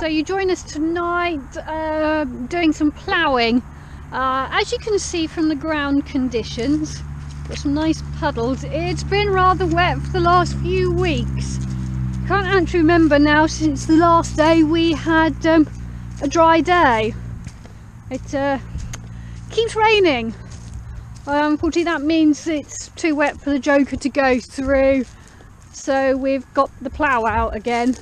So you join us tonight doing some ploughing. As you can see from the ground conditions, got some nice puddles. It's been rather wet for the last few weeks. Can't actually remember now since the last day we had a dry day. It keeps raining. Unfortunately that means it's too wet for the Joker to go through, so we've got the plough out again.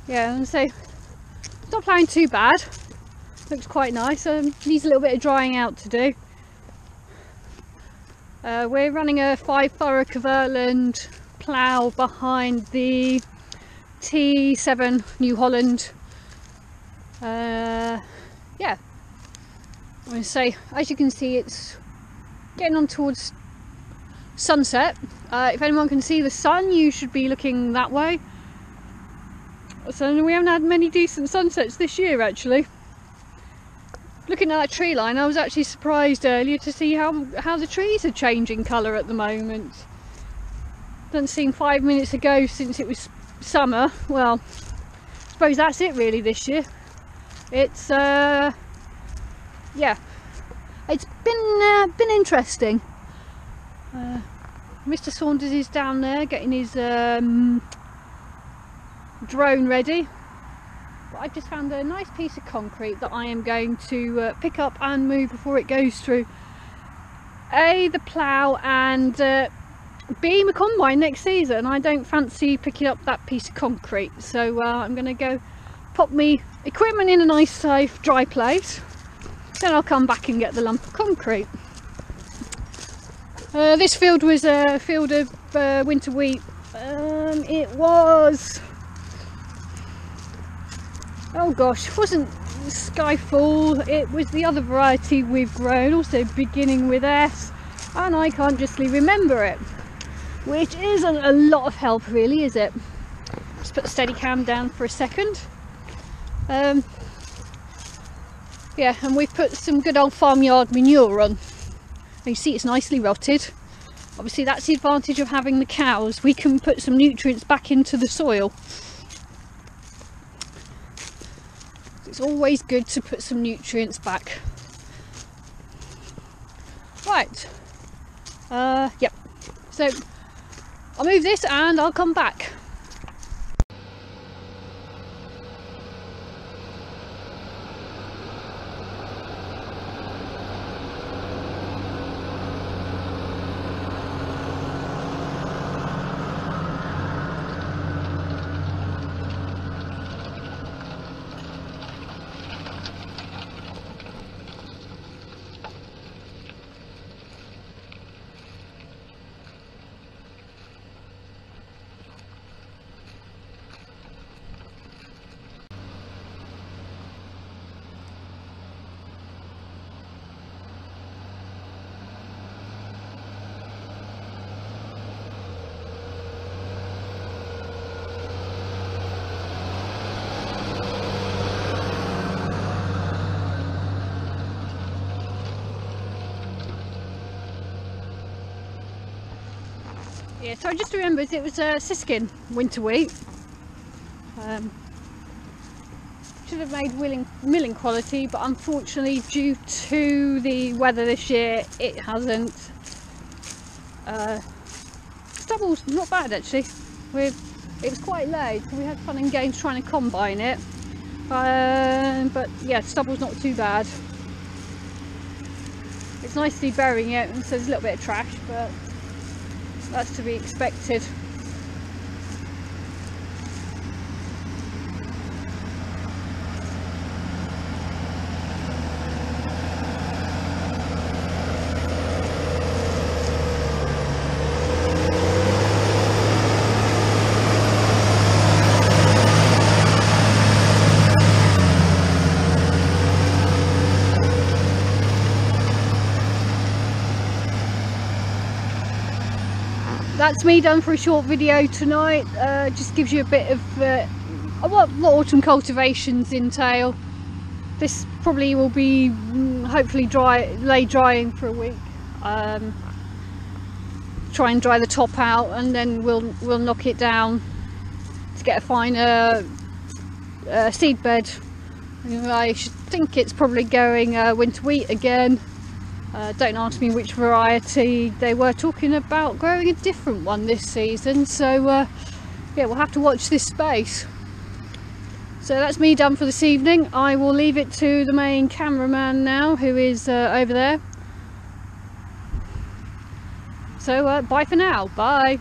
Yeah, and so it's not ploughing too bad. Looks quite nice. Needs a little bit of drying out to do. We're running a 5 furrow Kverneland plough behind the T7 New Holland. Yeah, I'm going to say, as you can see, it's getting on towards sunset. If anyone can see the sun, you should be looking that way. So we haven't had many decent sunsets this year actually. Looking at that tree line, I was actually surprised earlier to see how the trees are changing colour at the moment. Doesn't seem 5 minutes ago since it was summer. Well, I suppose that's it really this year. It's yeah, it's been interesting. Mr. Saunders is down there getting his drone ready. But I just found a nice piece of concrete that I am going to pick up and move before it goes through A, the plough, and B, my combine next season. I don't fancy picking up that piece of concrete, so I'm going to go pop me equipment in a nice safe dry place, then I'll come back and get the lump of concrete. This field was a field of winter wheat. It was, oh gosh, it wasn't Skyfall, it was the other variety we've grown, also beginning with S, and I can't justly remember it, which isn't a lot of help really, is it? Just put the Steadicam down for a second. Yeah, and we've put some good old farmyard manure on. You see it's nicely rotted. Obviously that's the advantage of having the cows, we can put some nutrients back into the soil. It's always good to put some nutrients back. Right, yep, so I'll move this and I'll come back. Yeah, so I just remembered it was a siskin winter wheat. Should have made milling quality, but unfortunately due to the weather this year it hasn't. Stubble's not bad actually. It was quite late, so we had fun and games trying to combine it. But yeah, stubble's not too bad. It's nicely burying it, and so there's a little bit of trash, but that's to be expected. That's me done for a short video tonight. Just gives you a bit of what autumn cultivations entail. This probably will be hopefully lay drying for a week. Try and dry the top out, and then we'll knock it down to get a finer seed bed. I should think it's probably going winter wheat again. Don't ask me which variety. They were talking about growing a different one this season, so yeah, we'll have to watch this space. So that's me done for this evening. I will leave it to the main cameraman now, who is over there. So bye for now. Bye.